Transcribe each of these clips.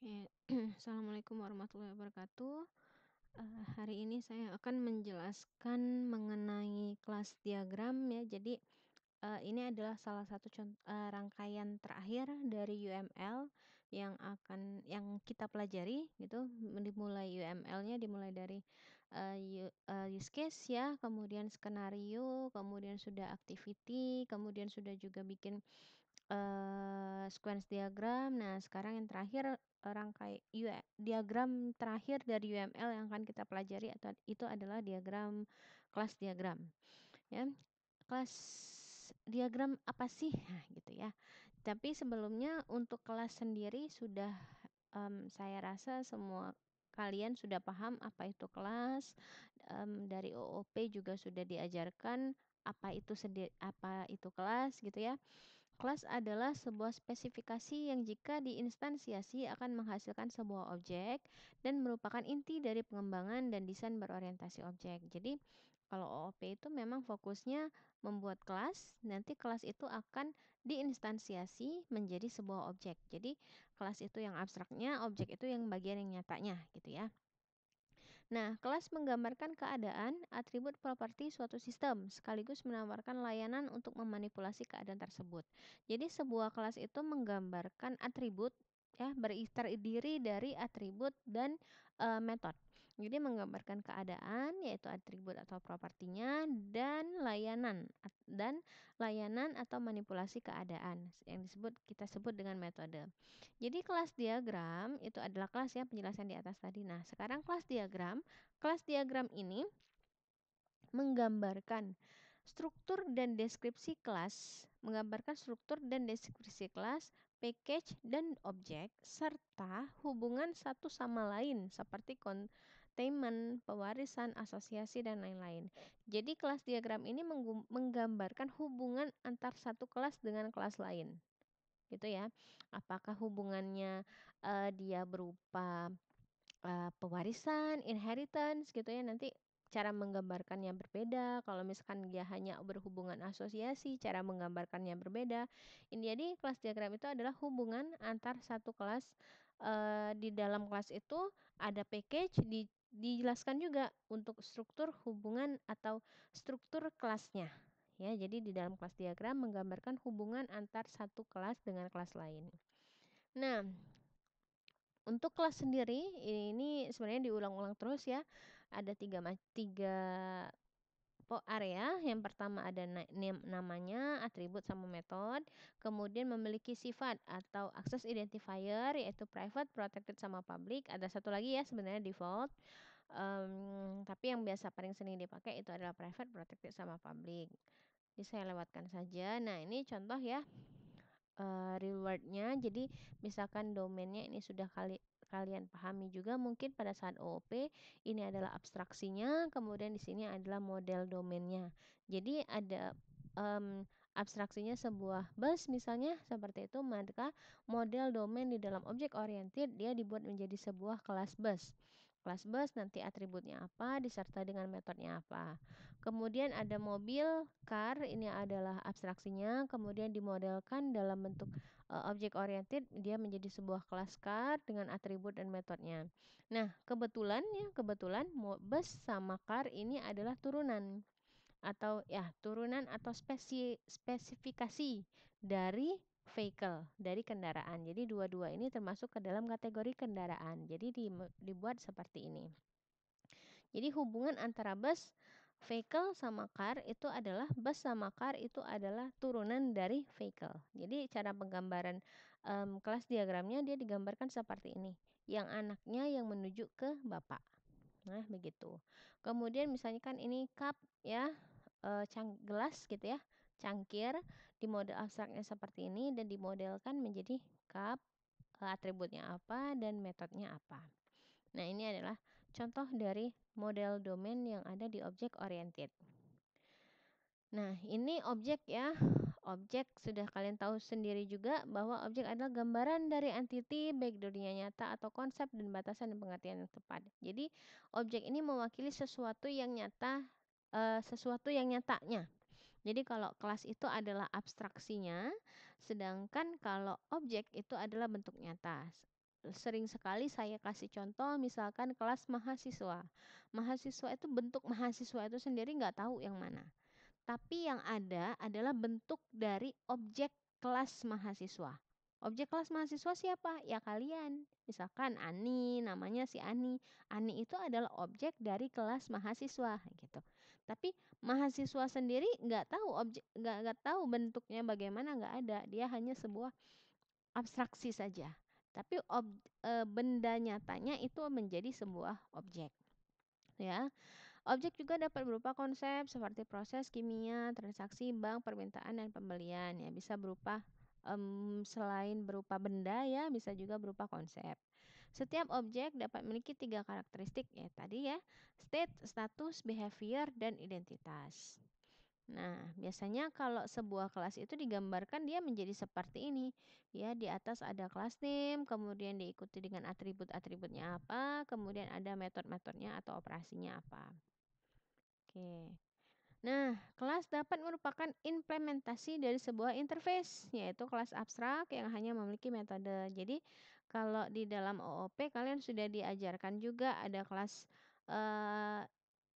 Oke, Assalamualaikum warahmatullahi wabarakatuh. Hari ini saya akan menjelaskan mengenai kelas diagram ya. Jadi, ini adalah salah satu rangkaian terakhir dari UML yang kita pelajari gitu. Dimulai UML-nya dimulai dari, use case ya, kemudian skenario, kemudian sudah activity, kemudian sudah juga bikin sequence diagram. Nah, sekarang yang terakhir, diagram terakhir dari UML yang akan kita pelajari atau itu adalah diagram kelas diagram, ya. Kelas diagram apa sih? Nah, gitu ya. Tapi sebelumnya untuk kelas sendiri sudah, saya rasa semua kalian sudah paham apa itu kelas, dari OOP juga sudah diajarkan apa itu kelas gitu ya. Kelas adalah sebuah spesifikasi yang jika diinstansiasi akan menghasilkan sebuah objek dan merupakan inti dari pengembangan dan desain berorientasi objek. Jadi, kalau OOP itu memang fokusnya membuat kelas, nanti kelas itu akan diinstansiasi menjadi sebuah objek. Jadi, kelas itu yang abstraknya, objek itu yang bagian yang nyatanya, gitu ya. Nah, kelas menggambarkan keadaan, atribut properti suatu sistem, sekaligus menawarkan layanan untuk memanipulasi keadaan tersebut. Jadi, sebuah kelas itu menggambarkan atribut ya, terdiri dari atribut dan metode. Jadi, menggambarkan keadaan yaitu atribut atau propertinya dan layanan atau manipulasi keadaan yang kita sebut dengan metode. Jadi kelas diagram itu adalah kelas ya, penjelasan di atas tadi. Nah, sekarang kelas diagram ini menggambarkan struktur dan deskripsi kelas, package dan objek serta hubungan satu sama lain seperti containment, pewarisan, asosiasi dan lain-lain. Jadi kelas diagram ini menggambarkan hubungan antar satu kelas dengan kelas lain. Gitu ya. Apakah hubungannya dia berupa pewarisan, inheritance gitu ya, nanti cara menggambarkannya berbeda. Kalau misalkan dia hanya berhubungan asosiasi, cara menggambarkannya berbeda. Ini jadi kelas diagram itu adalah hubungan antar satu kelas. Di dalam kelas itu ada package, dijelaskan juga untuk struktur hubungan atau struktur kelasnya. Ya, jadi di dalam kelas diagram menggambarkan hubungan antar satu kelas dengan kelas lain. Nah, untuk kelas sendiri ini sebenarnya diulang-ulang terus ya. Ada tiga area. Yang pertama ada namanya, atribut sama metode. Kemudian memiliki sifat atau access identifier yaitu private, protected sama public. Ada satu lagi ya sebenarnya default. Tapi yang biasa paling sering dipakai itu adalah private, protected sama public. Jadi saya lewatkan saja. Nah, ini contoh ya. Rewardnya, jadi misalkan domainnya ini sudah kalian pahami juga mungkin pada saat OOP, ini adalah abstraksinya, kemudian di sini adalah model domainnya. Jadi ada abstraksinya sebuah bus misalnya seperti itu, maka model domain di dalam objek oriented dia dibuat menjadi sebuah kelas bus. Kelas bus nanti atributnya apa disertai dengan metodenya apa. Kemudian ada mobil, car, ini adalah abstraksinya, kemudian dimodelkan dalam bentuk objek oriented, dia menjadi sebuah kelas car dengan atribut dan metodenya. Nah, kebetulan bus sama car ini adalah turunan atau spesifikasi dari vehicle, dari kendaraan. Jadi dua-dua ini termasuk ke dalam kategori kendaraan. Jadi dibuat seperti ini. Jadi hubungan antara bus, vehicle sama car itu adalah turunan dari vehicle. Jadi cara penggambaran kelas diagramnya dia digambarkan seperti ini. Yang anaknya yang menuju ke bapak. Nah, begitu. Kemudian misalnya kan ini cup ya, gelas gitu ya, cangkir, di model abstraknya seperti ini dan dimodelkan menjadi cup, atributnya apa dan metodenya apa. Nah, ini adalah contoh dari model domain yang ada di objek oriented. Nah, ini objek ya. Objek sudah kalian tahu sendiri juga bahwa objek adalah gambaran dari entity baik dunia nyata atau konsep dan batasan dan pengertian yang tepat. Jadi, objek ini mewakili sesuatu yang nyatanya. Jadi, kalau kelas itu adalah abstraksinya, sedangkan kalau objek itu adalah bentuk nyata. sering sekali saya kasih contoh misalkan kelas mahasiswa. Mahasiswa itu bentuk mahasiswa itu sendiri nggak tahu yang mana. Tapi yang ada adalah bentuk dari objek kelas mahasiswa. Objek kelas mahasiswa siapa? Ya kalian. Misalkan Ani, namanya si Ani. Ani itu adalah objek dari kelas mahasiswa gitu. Tapi mahasiswa sendiri nggak tahu objek, nggak tahu bentuknya bagaimana, nggak ada. Dia hanya sebuah abstraksi saja. Tapi benda nyatanya itu menjadi sebuah objek. Ya, objek juga dapat berupa konsep seperti proses kimia, transaksi bank, permintaan dan pembelian ya. Bisa berupa selain berupa benda ya, bisa juga berupa konsep. Setiap objek dapat memiliki tiga karakteristik ya tadi ya, state, status, behavior, dan identitas. Nah, biasanya kalau sebuah kelas itu digambarkan dia menjadi seperti ini. Ya, di atas ada kelas name, kemudian diikuti dengan atribut-atributnya apa, kemudian ada metode-metodenya atau operasinya apa. Oke. Nah, kelas dapat merupakan implementasi dari sebuah interface, yaitu kelas abstrak yang hanya memiliki metode. Jadi, kalau di dalam OOP kalian sudah diajarkan juga eh,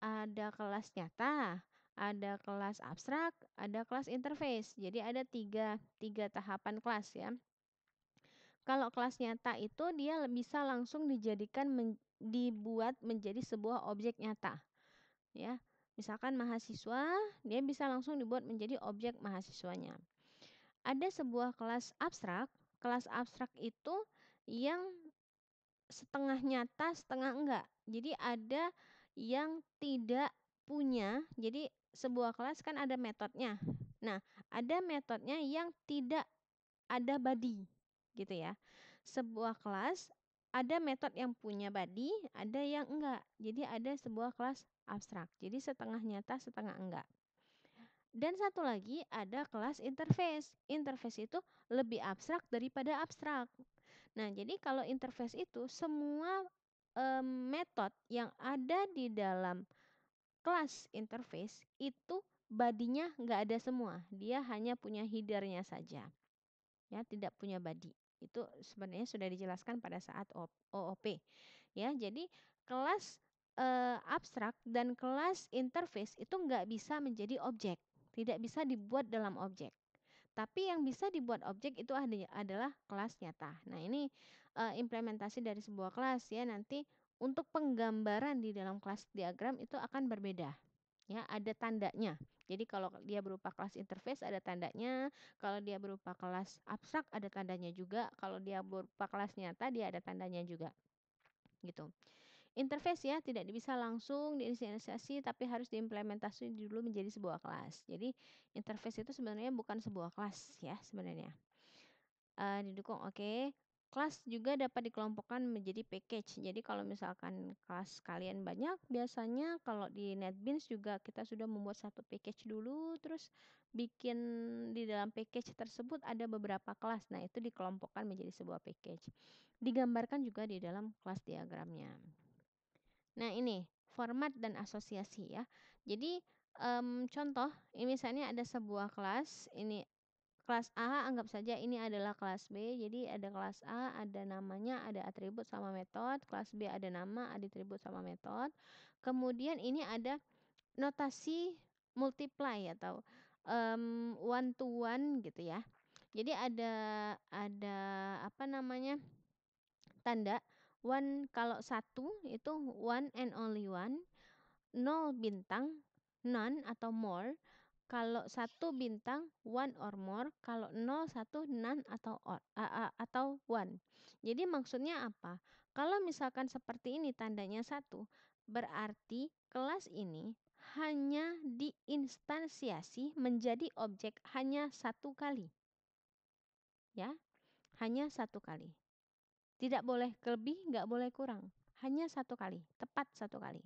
ada kelas nyata, ada kelas abstrak, ada kelas interface. Jadi ada tiga tahapan kelas ya. Kalau kelas nyata itu dia bisa langsung dibuat menjadi sebuah objek nyata ya. Misalkan mahasiswa, dia bisa langsung dibuat menjadi objek mahasiswanya. Ada sebuah kelas abstrak itu yang setengah nyata, setengah enggak. Jadi ada yang tidak punya. Jadi sebuah kelas kan ada metodenya. Nah, ada metodenya yang tidak ada body, gitu ya. Sebuah kelas ada metode yang punya body, ada yang enggak. Jadi ada sebuah kelas abstrak. Jadi setengah nyata, setengah enggak. Dan satu lagi ada kelas interface. Interface itu lebih abstrak daripada abstrak. Nah, jadi kalau interface itu semua metode yang ada di dalam kelas interface itu badinya nggak ada semua. Dia hanya punya headernya saja. Ya, tidak punya body. Itu sebenarnya sudah dijelaskan pada saat OOP. Ya, jadi kelas abstrak dan kelas interface itu nggak bisa menjadi objek. Tidak bisa dibuat dalam objek. Tapi yang bisa dibuat objek itu adalah kelas nyata. Nah, ini implementasi dari sebuah kelas ya. Nanti untuk penggambaran di dalam kelas diagram itu akan berbeda. Ya, ada tandanya. Jadi kalau dia berupa kelas interface ada tandanya, kalau dia berupa kelas abstrak ada tandanya juga, kalau dia berupa kelas nyata dia ada tandanya juga. Gitu. Interface ya tidak bisa langsung diinisialisasi tapi harus diimplementasi dulu menjadi sebuah kelas. Jadi interface itu sebenarnya bukan sebuah kelas ya sebenarnya. Didukung oke. Kelas juga dapat dikelompokkan menjadi package. Jadi kalau misalkan kelas kalian banyak, biasanya kalau di NetBeans juga kita sudah membuat satu package dulu, terus bikin di dalam package tersebut ada beberapa kelas. Nah, itu dikelompokkan menjadi sebuah package. Digambarkan juga di dalam kelas diagramnya. Nah, ini format dan asosiasi ya. Jadi contoh, ini misalnya ada sebuah kelas, ini kelas A anggap saja ini adalah kelas B. Jadi ada kelas A, ada namanya, ada atribut sama metode. Kelas B ada nama, ada atribut sama metode. Kemudian ini ada notasi multiply atau one to one gitu ya. Jadi ada apa namanya? Tanda one kalau satu itu one and only one, 0 bintang none atau more, kalau satu bintang one or more, kalau 0 satu none atau one. Jadi maksudnya apa? Kalau misalkan seperti ini tandanya satu, berarti kelas ini hanya diinstansiasi menjadi objek hanya satu kali. Ya, hanya satu kali. Tidak boleh lebih, nggak boleh kurang. Hanya satu kali, tepat satu kali.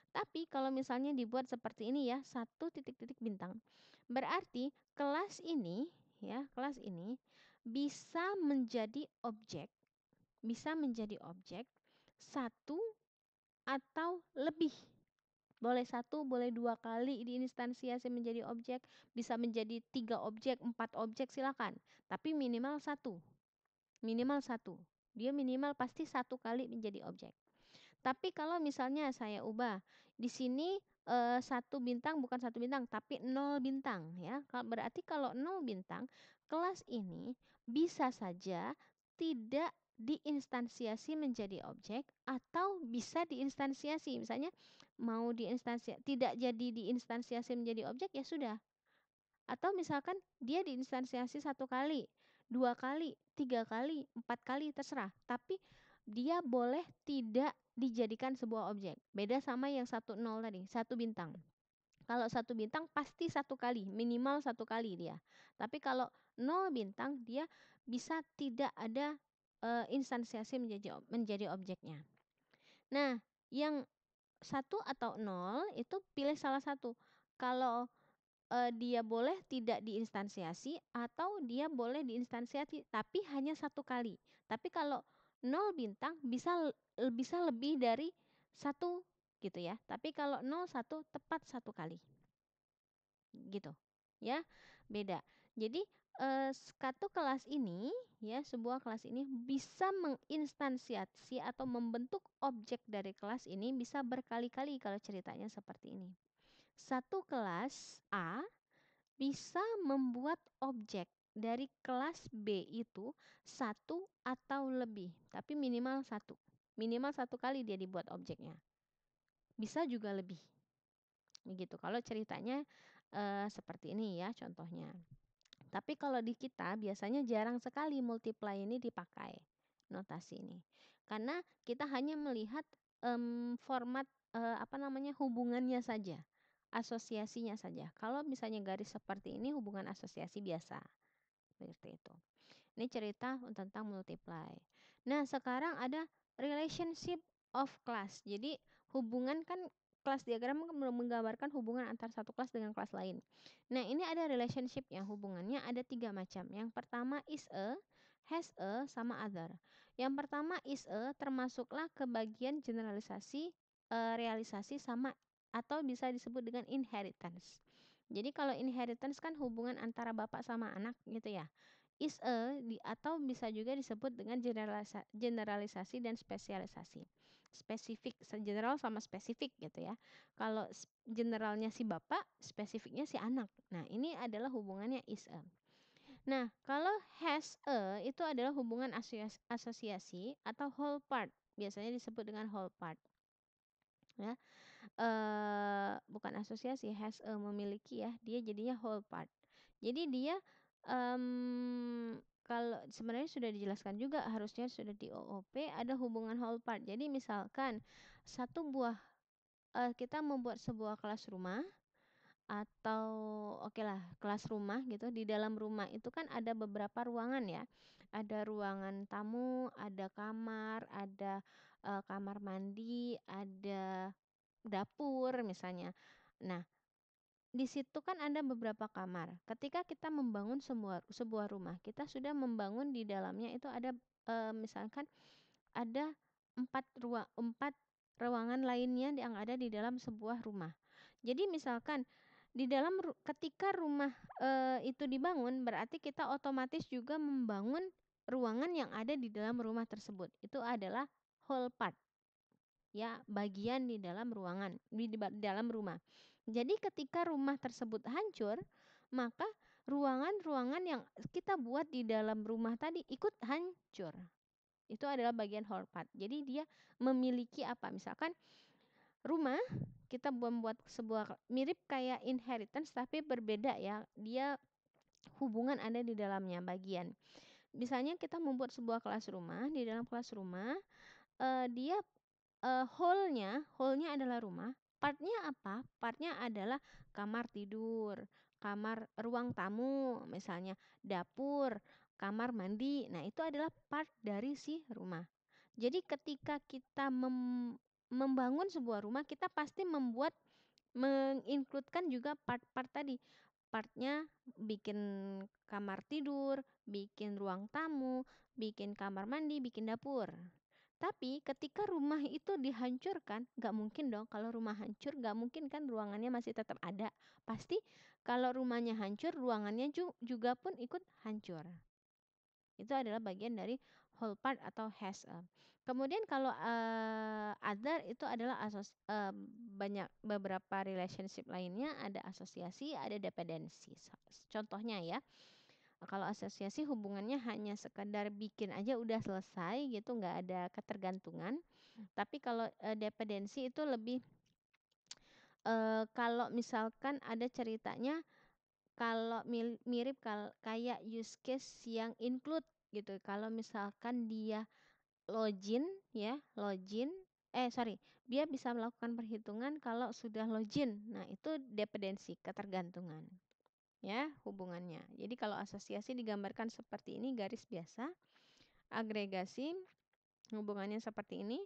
Tapi kalau misalnya dibuat seperti ini ya, satu titik-titik bintang. Berarti kelas ini ya, kelas ini bisa menjadi objek satu atau lebih. Boleh satu, boleh dua kali diinstansiasi menjadi objek, bisa menjadi 3 objek, 4 objek silakan. Tapi minimal satu. Minimal satu Dia minimal pasti 1 kali menjadi objek. Tapi kalau misalnya saya ubah, di sini 1 bintang bukan 1 bintang, tapi 0 bintang ya. Berarti kalau 0 bintang, kelas ini bisa saja tidak diinstansiasi menjadi objek atau bisa diinstansiasi. Misalnya mau tidak jadi diinstansiasi menjadi objek ya sudah. Atau misalkan dia diinstansiasi 1 kali, 2 kali, 3 kali, 4 kali terserah. Tapi dia boleh tidak dijadikan sebuah objek. Beda sama yang 1 0 tadi, 1 bintang. Kalau 1 bintang pasti 1 kali, minimal 1 kali dia. Tapi kalau 0 bintang dia bisa tidak ada instansiasi menjadi objeknya. Nah, yang 1 atau 0 itu pilih salah satu. Kalau dia boleh tidak diinstansiasi atau dia boleh diinstansiasi tapi hanya 1 kali. Tapi kalau 0 bintang bisa lebih dari 1 gitu ya. Tapi kalau 0 1 tepat 1 kali. Gitu. Ya, beda. Jadi satu kelas ini ya, sebuah kelas ini bisa menginstansiasi atau membentuk objek dari kelas ini bisa berkali-kali kalau ceritanya seperti ini. Satu kelas A bisa membuat objek dari kelas B itu 1 atau lebih, tapi minimal 1. Minimal 1 kali dia dibuat objeknya. Bisa juga lebih. Begitu. Kalau ceritanya seperti ini ya contohnya. Tapi kalau di kita biasanya jarang sekali multiply ini dipakai notasi ini. Karena kita hanya melihat format hubungannya saja, asosiasinya saja. Kalau misalnya garis seperti ini hubungan asosiasi biasa. Seperti itu. Ini cerita tentang multiply. Nah, sekarang ada relationship of class. Jadi hubungan kan kelas diagram menggambarkan hubungan antara satu kelas dengan kelas lain. Nah, ini ada relationship ya, hubungannya ada 3 macam. Yang pertama is a, has a, sama other. Yang pertama is a termasuklah ke bagian generalisasi, realisasi sama atau bisa disebut dengan inheritance. Jadi kalau inheritance kan hubungan antara bapak sama anak gitu ya. Is a atau bisa juga disebut dengan generalisasi dan spesialisasi. Spesifik, general sama spesifik gitu ya. Kalau generalnya si bapak, spesifiknya si anak. Nah, ini adalah hubungannya is a. Nah, kalau has a itu adalah hubungan asosiasi atau whole part. Biasanya disebut dengan whole part. Ya. Bukan asosiasi, has a memiliki ya, dia jadinya whole part. Jadi dia kalau sebenarnya sudah dijelaskan juga harusnya sudah di OOP ada hubungan whole part. Jadi misalkan kita membuat sebuah kelas rumah atau oke lah kelas rumah gitu. Di dalam rumah itu kan ada beberapa ruangan ya. Ada ruangan tamu, ada kamar, ada kamar mandi, ada dapur misalnya. Nah, di situ kan ada beberapa kamar. Ketika kita membangun sebuah rumah, kita sudah membangun di dalamnya itu ada misalkan ada 4 ruangan lainnya yang ada di dalam sebuah rumah. Jadi misalkan ketika rumah itu dibangun, berarti kita otomatis juga membangun ruangan yang ada di dalam rumah tersebut. Itu adalah whole part. Ya, bagian di dalam ruangan, di dalam rumah. Jadi ketika rumah tersebut hancur, maka ruangan-ruangan yang kita buat di dalam rumah tadi ikut hancur. Itu adalah bagian whole part. Jadi dia memiliki apa? Misalkan rumah kita membuat sebuah mirip kayak inheritance tapi berbeda ya. Dia hubungan ada di dalamnya bagian. Misalnya kita membuat sebuah kelas rumah, di dalam kelas rumah dia whole-nya adalah rumah. Partnya apa? Partnya adalah kamar tidur, ruang tamu, misalnya dapur, kamar mandi. Nah, itu adalah part dari si rumah. Jadi ketika kita membangun sebuah rumah, kita pasti mengincludekan juga part-part tadi. Partnya bikin kamar tidur, bikin ruang tamu, bikin kamar mandi, bikin dapur. Tapi ketika rumah itu dihancurkan, nggak mungkin dong kalau rumah hancur, nggak mungkin kan ruangannya masih tetap ada. Pasti kalau rumahnya hancur, ruangannya juga pun ikut hancur. Itu adalah bagian dari whole part atau has a. Kemudian kalau other itu adalah banyak beberapa relationship lainnya, ada asosiasi, ada dependensi. Contohnya ya, kalau asosiasi hubungannya hanya sekedar bikin aja udah selesai gitu, nggak ada ketergantungan. Tapi kalau dependensi itu lebih kalau misalkan ada ceritanya, kalau mirip kayak use case yang include gitu. Kalau misalkan dia login ya, dia bisa melakukan perhitungan kalau sudah login. Nah, itu dependensi, ketergantungan ya hubungannya. Jadi kalau asosiasi digambarkan seperti ini, garis biasa, agregasi hubungannya seperti ini,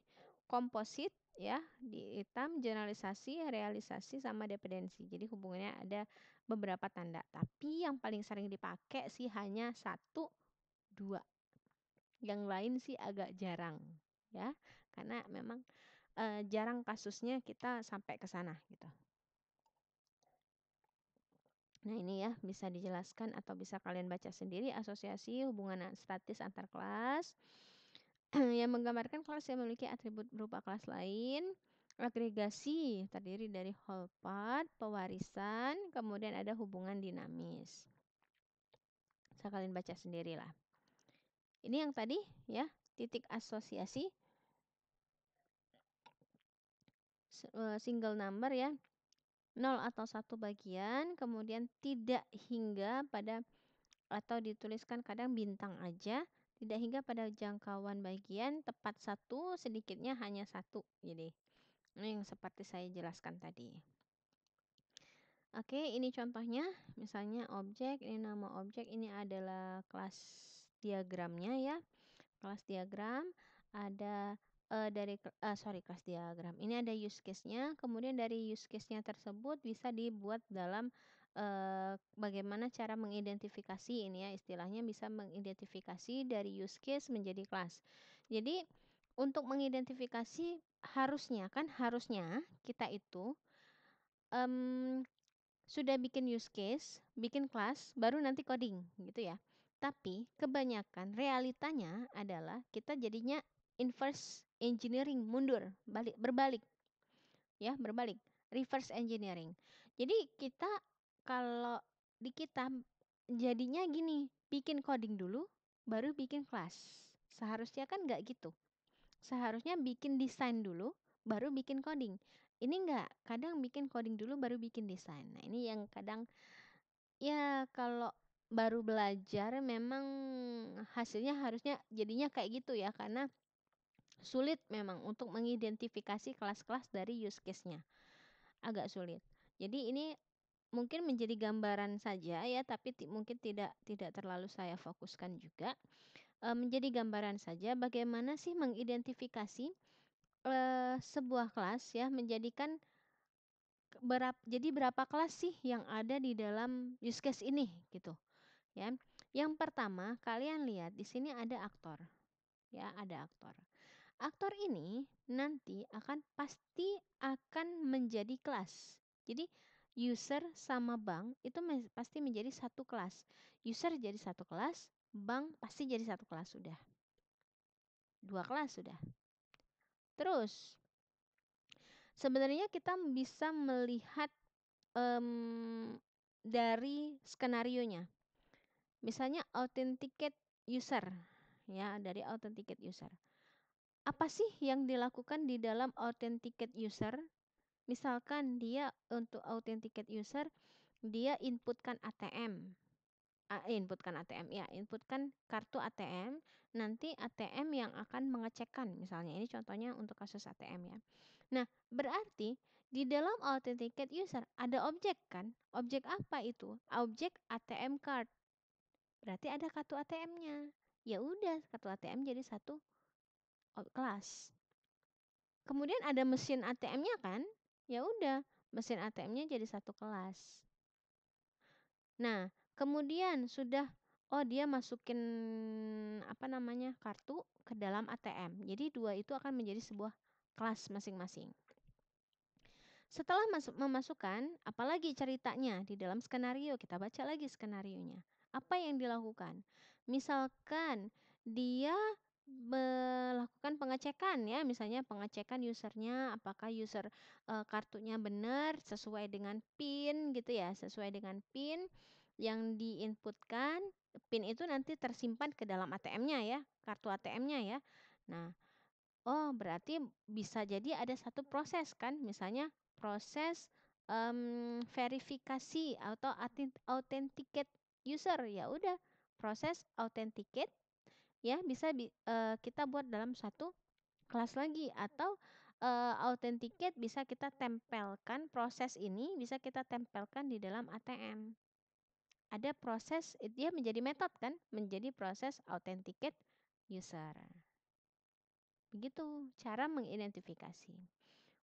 komposit ya di hitam, generalisasi, realisasi sama dependensi. Jadi hubungannya ada beberapa tanda, tapi yang paling sering dipakai sih hanya satu, dua. Yang lain sih agak jarang ya, karena memang jarang kasusnya kita sampai ke sana gitu. Nah, ini ya bisa dijelaskan atau bisa kalian baca sendiri, asosiasi hubungan statis antar kelas yang menggambarkan kelas yang memiliki atribut berupa kelas lain. Agregasi terdiri dari whole part, pewarisan, kemudian ada hubungan dinamis. Bisa kalian baca sendiri lah. Ini yang tadi ya, titik asosiasi single number ya, 0 atau 1 bagian, kemudian tidak hingga pada, atau dituliskan kadang bintang aja, tidak hingga pada jangkauan bagian, tepat satu, sedikitnya hanya satu. Jadi ini yang seperti saya jelaskan tadi. Oke, ini contohnya, misalnya objek, ini nama objek, ini adalah kelas diagramnya ya. Kelas diagram ada kelas diagram. Ini ada use case-nya, kemudian dari use case-nya tersebut bisa dibuat dalam bagaimana cara mengidentifikasi ini ya, istilahnya bisa mengidentifikasi dari use case menjadi kelas. Jadi untuk mengidentifikasi harusnya kita itu sudah bikin use case, bikin kelas, baru nanti coding gitu ya. Tapi kebanyakan realitanya adalah kita jadinya inverse engineering, berbalik ya, reverse engineering. Jadi kita kalau di kita jadinya gini, bikin coding dulu, baru bikin kelas. Seharusnya kan nggak gitu. Seharusnya bikin desain dulu, baru bikin coding. Ini enggak, kadang bikin coding dulu baru bikin desain. Nah, ini yang kadang ya kalau baru belajar memang hasilnya harusnya jadinya kayak gitu ya, karena sulit memang untuk mengidentifikasi kelas-kelas dari use case-nya. Agak sulit. Jadi ini mungkin menjadi gambaran saja ya, tapi mungkin tidak terlalu saya fokuskan juga. Menjadi gambaran saja bagaimana sih mengidentifikasi sebuah kelas ya, menjadikan jadi berapa kelas sih yang ada di dalam use case ini gitu ya. Yang pertama, kalian lihat di sini ada aktor. Ya, ada aktor. Aktor ini nanti pasti akan menjadi kelas. Jadi user sama bank itu pasti menjadi satu kelas. User jadi satu kelas, bank pasti jadi satu kelas sudah. Dua kelas sudah. Terus sebenarnya kita bisa melihat dari skenarionya. Misalnya authenticate user ya, dari authenticate user. Apa sih yang dilakukan di dalam authenticate user? Misalkan dia untuk authenticate user, dia inputkan ATM. Inputkan kartu ATM, nanti ATM yang akan mengecekkan, misalnya ini contohnya untuk kasus ATM ya. Nah, berarti di dalam authenticate user ada objek kan? Objek apa itu? Objek ATM card. Berarti ada kartu ATM-nya. Ya udah, kartu ATM jadi satu kelas. Kemudian ada mesin ATM-nya kan? Ya udah, mesin ATM-nya jadi satu kelas. Nah, kemudian sudah dia masukin kartu ke dalam ATM. Jadi dua itu akan menjadi sebuah kelas masing-masing. Setelah memasukkan, apalagi ceritanya di dalam skenario, kita baca lagi skenarionya. Apa yang dilakukan? Misalkan dia melakukan pengecekan ya, misalnya pengecekan usernya, apakah user kartunya benar sesuai dengan PIN gitu ya, sesuai dengan PIN yang diinputkan. PIN itu nanti tersimpan ke dalam ATM-nya ya, kartu ATM-nya ya. Nah, oh, berarti bisa jadi ada satu proses kan, misalnya proses verifikasi atau authenticate user. Ya udah, proses authenticate ya bisa kita buat dalam satu kelas lagi, atau authenticate bisa kita tempelkan, proses ini bisa kita tempelkan di dalam ATM. Ada proses, dia menjadi metode kan, menjadi proses authenticate user. Begitu cara mengidentifikasi.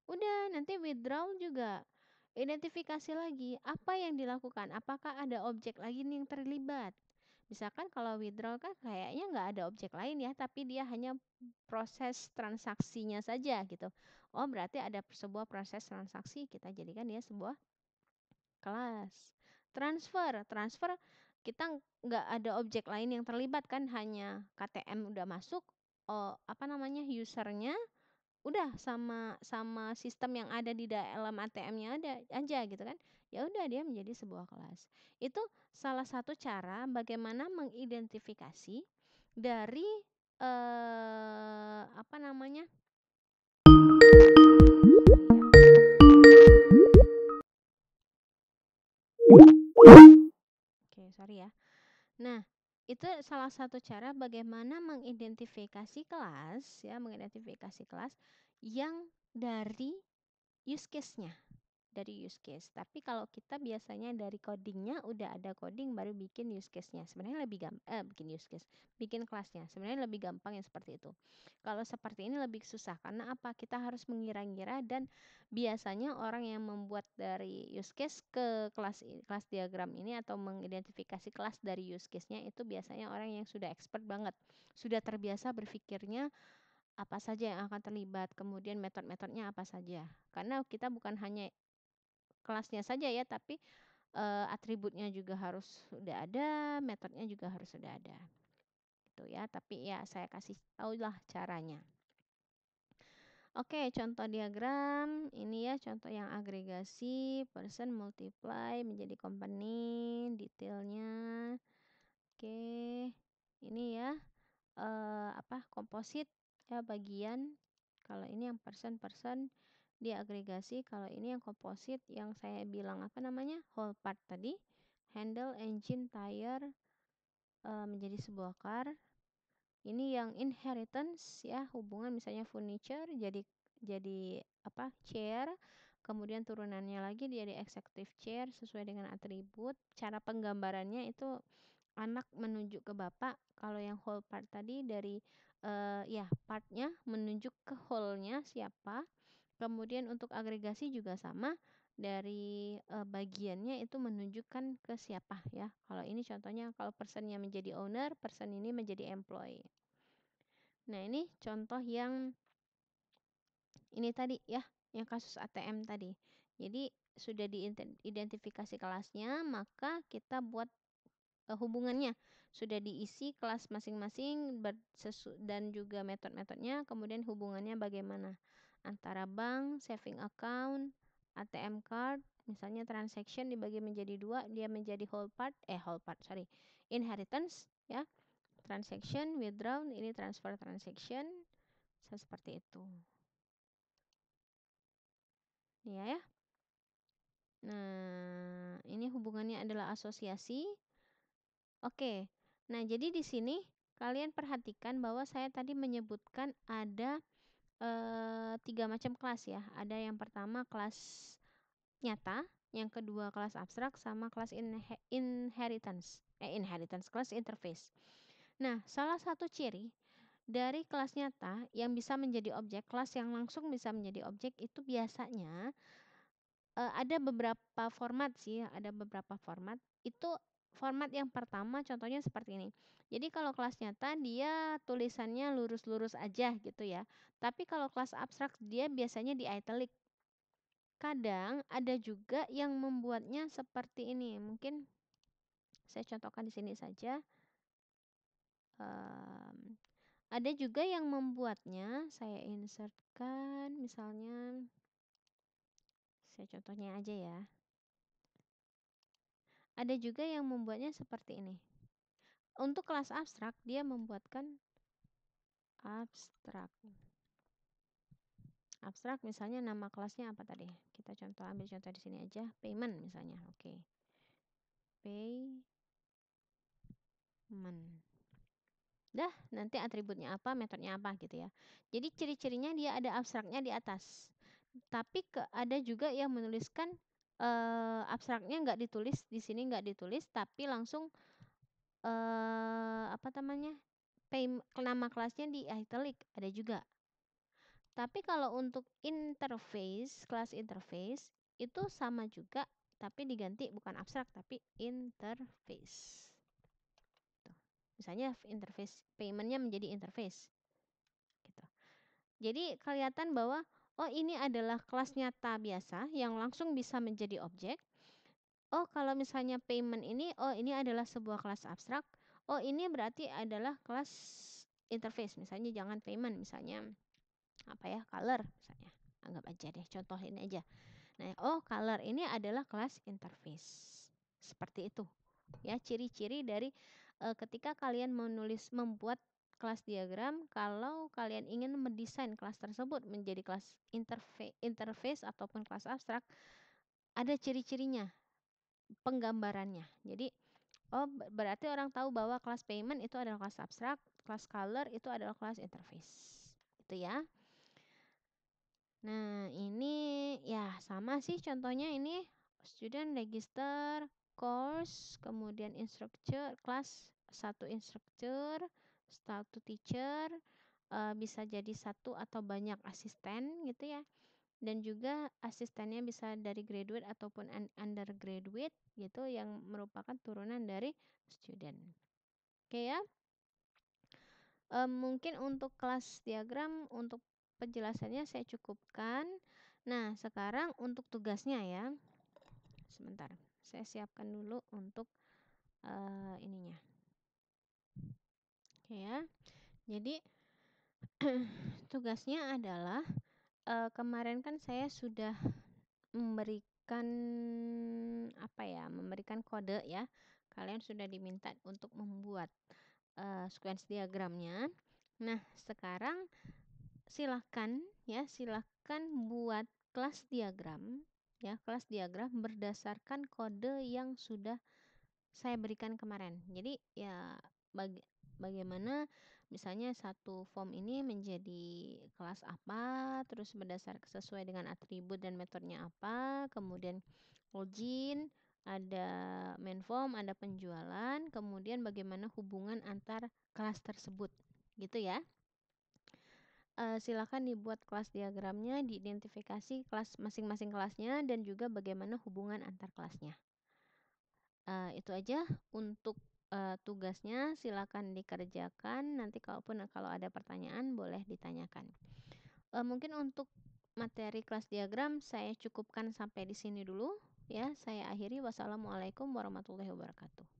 Udah, nanti withdrawal juga. Identifikasi lagi, apa yang dilakukan? Apakah ada objek lagi nih yang terlibat? Misalkan kalau withdrawal kan kayaknya nggak ada objek lain ya, tapi dia hanya proses transaksinya saja gitu. Oh, berarti ada sebuah proses transaksi, kita jadikan dia sebuah kelas. Transfer kita nggak ada objek lain yang terlibat kan, hanya KTM udah masuk, oh, apa namanya, usernya udah sama sama sistem yang ada di dalam ATM-nya ada aja gitu kan. Ya udah, dia menjadi sebuah kelas. Itu salah satu cara bagaimana mengidentifikasi dari apa namanya? Oke, sorry ya. Nah, itu salah satu cara bagaimana mengidentifikasi kelas ya, mengidentifikasi kelas yang dari use case-nya. Dari use case. Tapi kalau kita biasanya dari codingnya udah ada coding baru bikin use case-nya. Sebenarnya lebih bikin use case, bikin kelasnya. Sebenarnya lebih gampang yang seperti itu. Kalau seperti ini lebih susah karena apa? Kita harus mengira-ngira, dan biasanya orang yang membuat dari use case ke kelas diagram ini atau mengidentifikasi kelas dari use case-nya itu biasanya orang yang sudah expert banget. Sudah terbiasa berpikirnya apa saja yang akan terlibat, kemudian metode-metodenya apa saja. Karena kita bukan hanya kelasnya saja ya, tapi atributnya juga harus sudah ada, metodenya juga harus sudah ada. Gitu ya, tapi ya saya kasih tahu lah caranya. Oke, contoh diagram ini ya, contoh yang agregasi, person multiply menjadi company, detailnya. Oke, ini ya komposit ya, bagian. Kalau ini yang person dia agregasi, kalau ini yang komposit yang saya bilang apa namanya, whole part tadi, handle, engine, tire menjadi sebuah car. Ini yang inheritance ya, hubungan misalnya furniture jadi apa, chair, kemudian turunannya lagi jadi executive chair sesuai dengan atribut. Cara penggambarannya itu anak menunjuk ke bapak. Kalau yang whole part tadi dari ya partnya menunjuk ke whole-nya siapa. Kemudian untuk agregasi juga sama, dari bagiannya itu menunjukkan ke siapa ya. Kalau ini contohnya, kalau personnya menjadi owner, person ini menjadi employee. Nah, ini contoh yang ini tadi ya, yang kasus ATM tadi. Jadi sudah diidentifikasi kelasnya, maka kita buat hubungannya. Sudah diisi kelas masing-masing dan juga metode-metodenya, kemudian hubungannya bagaimana antara bank, saving account, ATM card. Misalnya transaction dibagi menjadi dua, dia menjadi inheritance ya, transaction, withdraw, ini transfer transaction, seperti itu ya. Nah, ini hubungannya adalah asosiasi. Oke, nah jadi di sini kalian perhatikan bahwa saya tadi menyebutkan ada 3 macam kelas ya. Ada yang pertama kelas nyata, yang kedua kelas abstrak, sama kelas inheritance, kelas interface. Nah, salah satu ciri dari kelas nyata yang bisa menjadi objek, kelas yang langsung bisa menjadi objek itu biasanya ada beberapa format sih, ada beberapa format. Itu format yang pertama contohnya seperti ini. Jadi kalau kelas nyata dia tulisannya lurus-lurus aja gitu ya. Tapi kalau kelas abstrak dia biasanya di italic. Kadang ada juga yang membuatnya seperti ini. Mungkin saya contohkan di sini saja. Ada juga yang membuatnya, saya insertkan misalnya, saya contohnya aja ya. Ada juga yang membuatnya seperti ini. Untuk kelas abstrak, dia membuatkan abstrak. Abstrak misalnya nama kelasnya apa tadi? Kita ambil contoh di sini aja, payment misalnya. Oke. Payment. Dah, nanti atributnya apa, metodenya apa gitu ya. Jadi ciri-cirinya dia ada abstraknya di atas. Tapi ada juga yang menuliskan abstraknya nggak ditulis di sini, nggak ditulis, tapi langsung apa namanya, nama kelasnya di italic, ada juga. Tapi kalau untuk interface, kelas interface itu sama juga, tapi diganti bukan abstrak tapi interface. Tuh. Misalnya interface paymentnya menjadi interface. Gitu. Jadi kelihatan bahwa oh ini adalah kelas nyata biasa yang langsung bisa menjadi objek. Oh kalau misalnya payment ini, oh ini adalah sebuah kelas abstrak. Oh ini berarti adalah kelas interface. Misalnya jangan payment, misalnya apa ya, color misalnya. Anggap aja deh, contoh ini aja. Nah, oh color ini adalah kelas interface. Seperti itu. Ya, ciri-ciri dari ketika kalian membuat kelas diagram, kalau kalian ingin mendesain kelas tersebut menjadi kelas interface ataupun kelas abstrak, ada ciri-cirinya, penggambarannya. Jadi, oh berarti orang tahu bahwa kelas payment itu adalah kelas abstrak, kelas color itu adalah kelas interface. Itu ya. Nah, ini ya sama sih contohnya ini student register course, kemudian instructor kelas, satu instructor, satu teacher, bisa jadi satu atau banyak asisten gitu ya. Dan juga asistennya bisa dari graduate ataupun undergraduate gitu yang merupakan turunan dari student. Oke ya. Mungkin untuk kelas diagram, untuk penjelasannya saya cukupkan. Nah, sekarang untuk tugasnya ya. Sebentar, saya siapkan dulu untuk ininya. Oke ya. Jadi tugasnya adalah kemarin kan saya sudah memberikan apa ya, memberikan kode ya. Kalian sudah diminta untuk membuat sequence diagramnya. Nah, sekarang silakan ya, silakan buat kelas diagram ya, kelas diagram berdasarkan kode yang sudah saya berikan kemarin. Jadi ya bagaimana misalnya satu form ini menjadi kelas apa, terus sesuai dengan atribut dan metodenya apa, kemudian login, ada main form, ada penjualan, kemudian bagaimana hubungan antar kelas tersebut. Gitu ya. Silakan dibuat kelas diagramnya, diidentifikasi kelas masing-masing kelasnya dan juga bagaimana hubungan antar kelasnya. Itu aja untuk tugasnya, silakan dikerjakan. Nanti kalau ada pertanyaan boleh ditanyakan. Mungkin untuk materi kelas diagram saya cukupkan sampai di sini dulu ya. Saya akhiri. Wassalamualaikum warahmatullahi wabarakatuh.